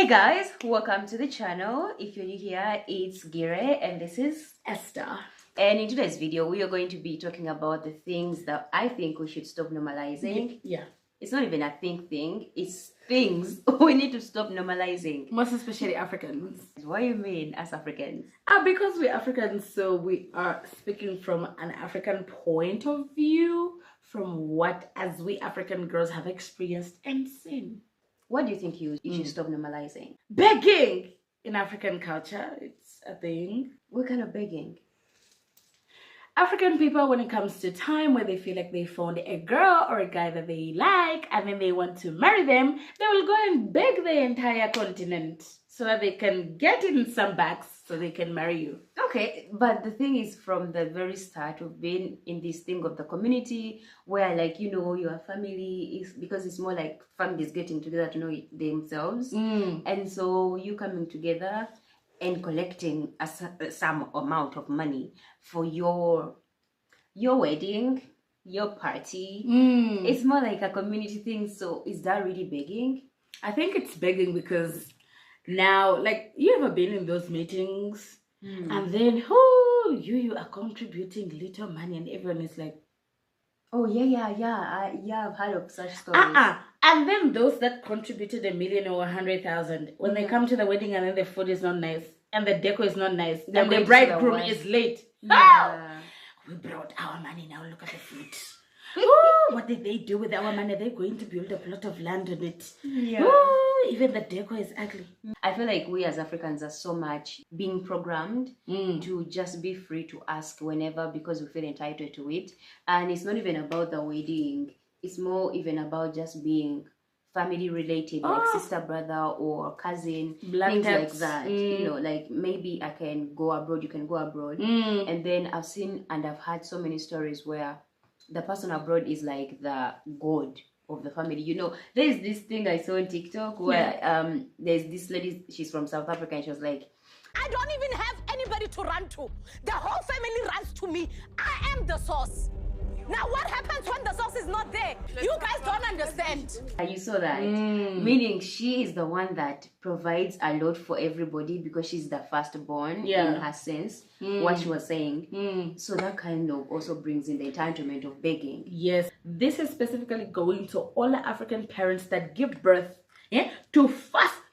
Hey guys, welcome to the channel. If you're new here, it's 𝗗𝗶𝘀𝗀 and this is Esther. And in today's video, we are going to be talking about the things that I think we should stop normalizing. Yeah. It's not even a thing, it's things we need to stop normalizing. Most especially Africans. What do you mean as Africans? Because we're Africans, so we are speaking from an African point of view, from what as we African girls have experienced and seen. What do you think you should stop normalizing? Begging! In African culture, it's a thing. What kind of begging? African people, when it comes to time where they feel like they found a girl or a guy that they like and then they want to marry them, they will go and beg the entire continent so that they can get in some bags so they can marry you. Okay, but the thing is, from the very start, we've been in this thing of the community where, like, you know, your family is, because it's more like families getting together to know themselves. And so you coming together and collecting some amount of money for your wedding, your party. It's more like a community thing. So is that really begging? I think it's begging because now, like, you ever been in those meetings and then you are contributing little money and everyone is like, oh yeah, I've heard of such stories. And then those that contributed $1 million or 100,000, when they come to the wedding and then the food is not nice and the decor is not nice and the bridegroom is late. Yeah. We brought our money, now look at the food. What did they do with our money? They're going to build a plot of land on it. Yeah. Even the decor is ugly. I feel like we as Africans are so much being programmed to just be free to ask whenever because we feel entitled to it. And it's not even about the wedding. It's more even about just being family related, like sister, brother, or cousin, things like that. You know, like maybe I can go abroad, you can go abroad. And then I've seen and I've heard so many stories where the person abroad is like the god of the family. You know, there's this thing I saw on TikTok where there's this lady, she's from South Africa, and she was like, I don't even have anybody to run to. The whole family runs to me. I am the source. Now what happens when the source is not there? You guys don't understand. You saw that? Meaning she is the one that provides a lot for everybody because she's the firstborn in her sense, what she was saying. So that kind of also brings in the entitlement of begging. Yes, this is specifically going to all the African parents that give birth to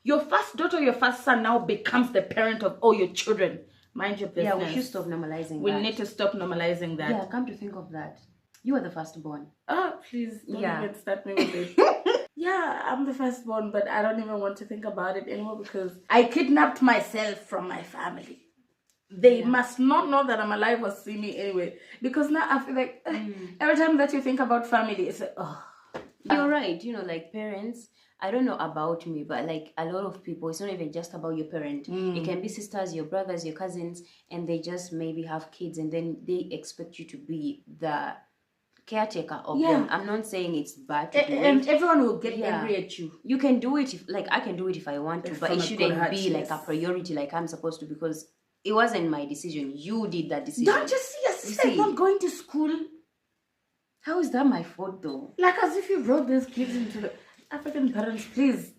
your first daughter, your first son now becomes the parent of all your children. Mind your business. Yeah, we should stop normalizing We need to stop normalizing that. Yeah, come to think of that. You are the firstborn. Oh, please don't even start me with it. Yeah, I'm the firstborn, but I don't even want to think about it anymore because I kidnapped myself from my family. They must not know that I'm alive or see me anyway. Because now I feel like every time that you think about family, it's like, oh. You're right. You know, like parents, I don't know about me, but like a lot of people, it's not even just about your parent. It can be sisters, your brothers, your cousins, and they just maybe have kids and then they expect you to be the caretaker of them. I'm not saying it's bad to do and it. Everyone will get angry at you. You can do it, like I can do it if I want to, but it shouldn't be like a priority like I'm supposed to because it wasn't my decision. You did that decision. Don't you see your sister not going to school? How is that my fault though? Like as if you brought these kids into the African parents, please.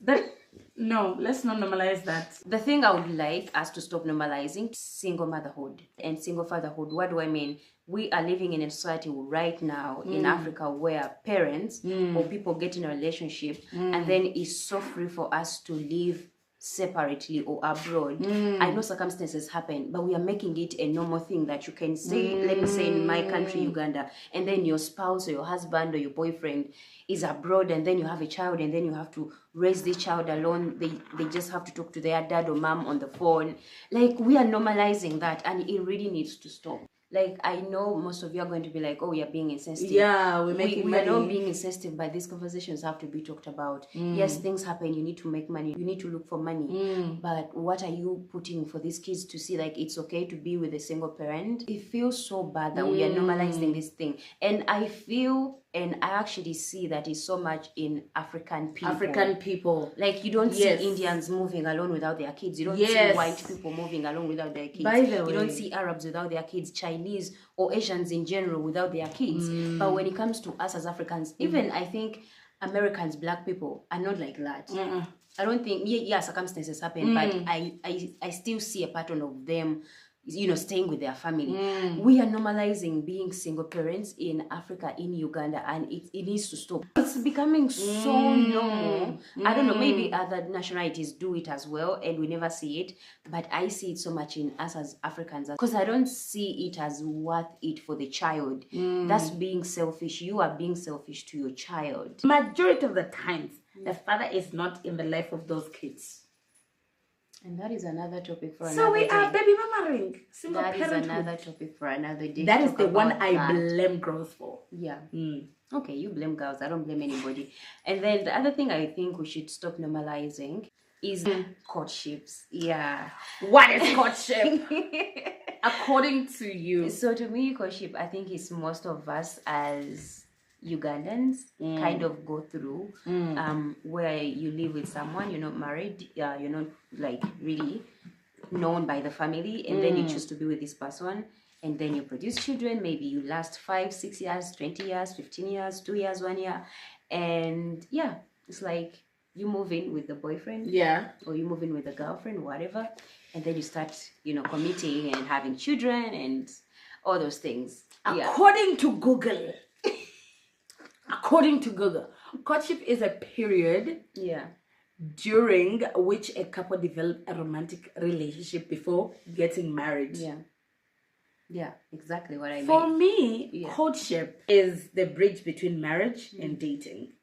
No, let's not normalize that. The thing I would like us to stop normalizing single motherhood and single fatherhood. What do I mean? We are living in a society right now in Africa where parents or people get in a relationship and then it's so free for us to live separately or abroad. I know circumstances happen, but we are making it a normal thing that you can say, let me say in my country, Uganda, and then your spouse or your husband or your boyfriend is abroad and then you have a child and then you have to raise this child alone. They just have to talk to their dad or mom on the phone. Like, we are normalizing that and it really needs to stop. Like, I know most of you are going to be like, oh, we are being insensitive. Yeah, we're making money. We are not being insensitive, but these conversations have to be talked about. Yes, things happen. You need to make money. You need to look for money. But what are you putting for these kids to see, like, it's okay to be with a single parent? It feels so bad that we are normalizing this thing. And I feel And I actually see that is so much in African people. Like, you don't see Indians moving alone without their kids. You don't see white people moving alone without their kids. By the way, you don't see Arabs without their kids, Chinese or Asians in general without their kids. But when it comes to us as Africans, even I think Americans, black people are not like that. I don't think, yeah, circumstances happen, but I still see a pattern of them, staying with their family. We are normalizing being single parents in Africa, in Uganda, and it needs to stop. It's becoming so normal. I don't know, maybe other nationalities do it as well, and we never see it, but I see it so much in us as Africans, because I don't see it as worth it for the child. That's being selfish. You are being selfish to your child. Majority of the times, the father is not in the life of those kids. And that is another topic for another So we day. are baby mamaing. Single That is parenthood. another topic for another day. That to is talk the one about I that. blame girls for. Yeah. Okay, you blame girls. I don't blame anybody. And then the other thing I think we should stop normalizing is courtships. Yeah. What is courtship? According to you. So to me, courtship, I think is most of us as Ugandans kind of go through, where you live with someone, you're not married, you're not like really known by the family, and then you choose to be with this person, and then you produce children. Maybe you last 5, 6 years, 20 years, 15 years, 2 years, 1 year, and yeah, it's like you move in with the boyfriend, or you move in with the girlfriend, whatever, and then you start, committing and having children and all those things. According to Google, courtship is a period during which a couple develop a romantic relationship before getting married. Yeah, exactly what I mean. For me, courtship is the bridge between marriage and dating.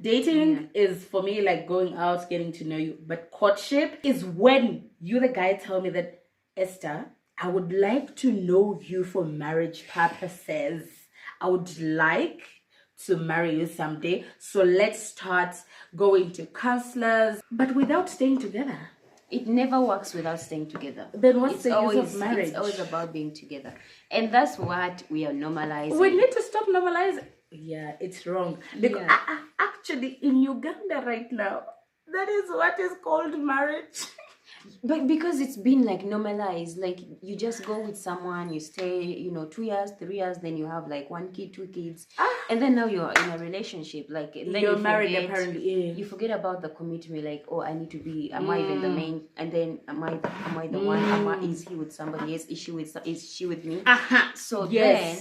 Dating is for me like going out, getting to know you. But courtship is when you, the guy, tell me that, Esther, I would like to know you for marriage purposes. I would like to marry you someday. So let's start going to counselors, but without staying together. It never works without staying together. Then what's the use of marriage? It's always about being together. And that's what we are normalizing. We need to stop normalizing. Yeah, it's wrong. Because actually, in Uganda right now, that is what is called marriage. But because it's been like normalized, like you just go with someone, you stay, 2 years, 3 years, then you have like 1 kid, 2 kids, and then now you're in a relationship. Like then you're married apparently. You forget about the commitment. Like, oh, I need to be. Am I even the main? And then am I the one? Is he with somebody else? Is she with me? So then.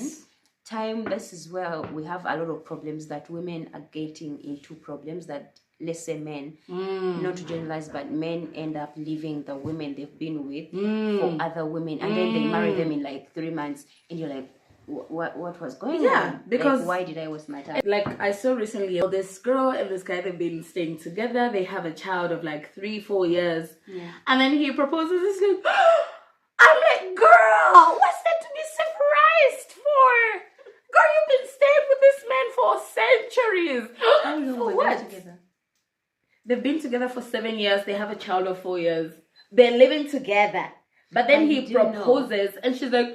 This is where we have a lot of problems that women are getting into problems that, let's say men, not to generalize, but men end up leaving the women they've been with for other women, and then they marry them in like 3 months, and you're like, what was going on? Yeah, because like, why did I waste my time? Like I saw recently, this girl and this guy, they've been staying together. They have a child of like 3-4 years, and then he proposes. This like, I'm like, girl, what's that to be surprised for? Girl, you've been staying with this man for centuries. How long for were what? they together? They've been together for 7 years. They have a child of 4 years. They're living together. But then he proposes, and she's like,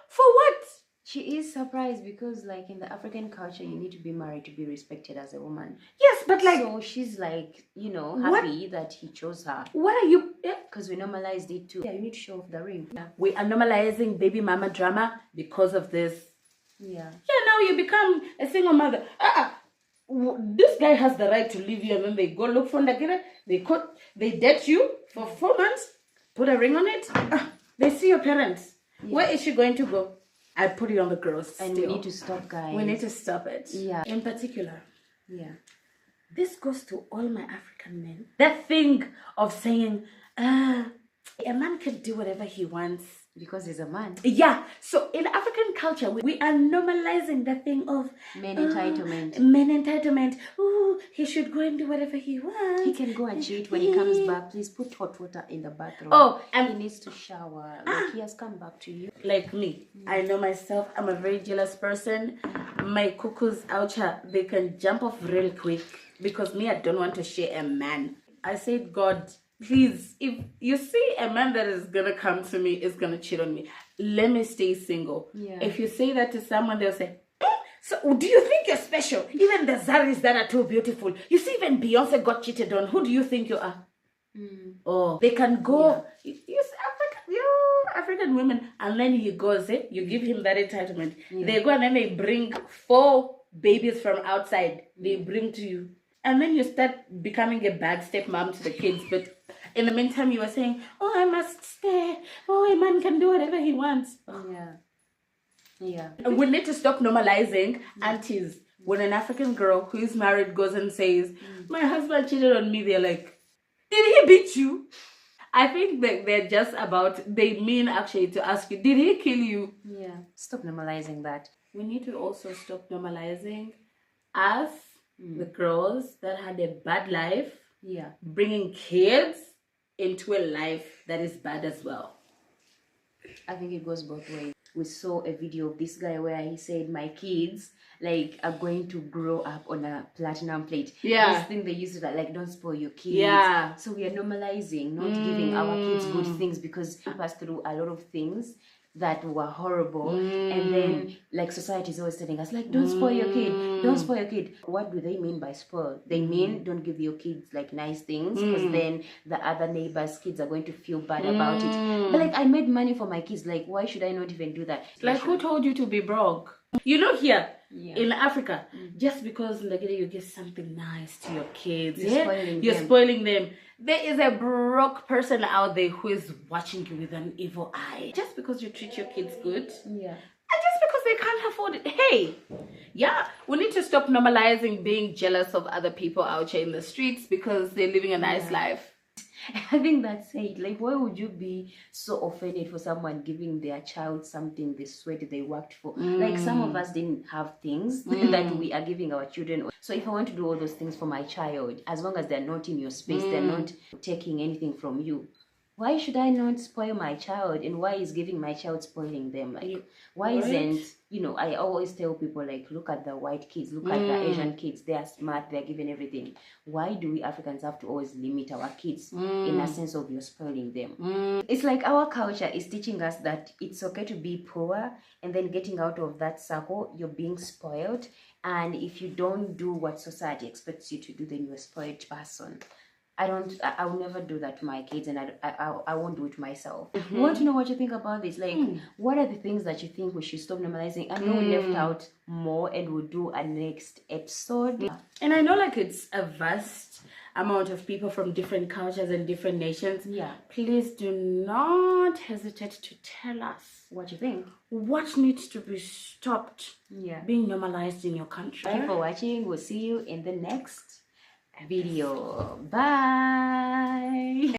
for what? She is surprised because, like, in the African culture, you need to be married to be respected as a woman. Yes, but like... So she's like, happy that he chose her. What are you... Because we normalized it too. Yeah, you need to show off the ring. Yeah. We are normalizing baby mama drama because of this. Yeah, now you become a single mother. This guy has the right to leave you, and then they go look for Ndagire. They date you for 4 months, put a ring on it. They see your parents. Where is she going to go? I put it on the girls. And we need to stop, guys. We need to stop it. Yeah. In particular. Yeah. This goes to all my African men. That thing of saying, a man can do whatever he wants. Because he's a man. Yeah. So in African culture, we are normalizing the thing of men entitlement. Men entitlement. Ooh, he should go and do whatever he wants. He can go and cheat when he comes back. Please put hot water in the bathroom. Oh, and he needs to shower. Like he has come back to you. Like me, I know myself. I'm a very jealous person. My cuckoos out here, they can jump off real quick because me, I don't want to share a man. I said, God, please, if you see a man that is gonna come to me, is gonna cheat on me, let me stay single. Yeah. If you say that to someone, they'll say, so do you think you're special? Even the Zaris that are too beautiful. You see, even Beyonce got cheated on. Who do you think you are? Oh, they can go. Yeah. African women, and then he goes, you give him that entitlement. Yeah. They go and then they bring 4 babies from outside. They bring to you. And then you start becoming a bad stepmom to the kids, but in the meantime you were saying, oh, I must stay, oh, a man can do whatever he wants. Yeah. We need to stop normalizing aunties. When an African girl who is married goes and says, my husband cheated on me, they're like, did he beat you? I think that they're just they mean actually to ask you, did he kill you? Yeah. Stop normalizing that. We need to also stop normalizing us, the girls that had a bad life, bringing kids into a life that is bad as well. I think it goes both ways. We saw a video of this guy where he said, my kids are going to grow up on a platinum plate. This thing they used to don't spoil your kids. So we are normalizing not giving our kids good things because we passed through a lot of things that were horrible, and then society is always telling us don't spoil your kid, don't spoil your kid. What do they mean by spoil? They mean don't give your kids nice things, because then the other neighbors' kids are going to feel bad about it. But I made money for my kids, why should I not even do that? Who told you to be broke? Here in Africa, just because you give something nice to your kids, you're spoiling them. There is a broke person out there who is watching you with an evil eye. Just because you treat your kids good, and just because they can't afford it. Hey, we need to stop normalizing being jealous of other people out here in the streets because they're living a nice life. I think that's it. Why would you be so offended for someone giving their child something they sweat they worked for? Some of us didn't have things that we are giving our children. So if I want to do all those things for my child, as long as they're not in your space, they're not taking anything from you, why should I not spoil my child? And why is giving my child spoiling them? Why isn't, I always tell people, look at the white kids, look at the Asian kids. They are smart, they're given everything. Why do we Africans have to always limit our kids in a sense of you're spoiling them? It's our culture is teaching us that it's okay to be poor, and then getting out of that circle, you're being spoiled. And if you don't do what society expects you to do, then you're a spoiled person. I will never do that to my kids, and I won't do it myself. I want to know what you think about this. What are the things that you think we should stop normalizing? I know we left out more, and we'll do a next episode. And I know it's a vast amount of people from different cultures and different nations. Please do not hesitate to tell us what you think. What needs to be stopped being normalized in your country. Thank you for watching. We'll see you in the next video. Bye.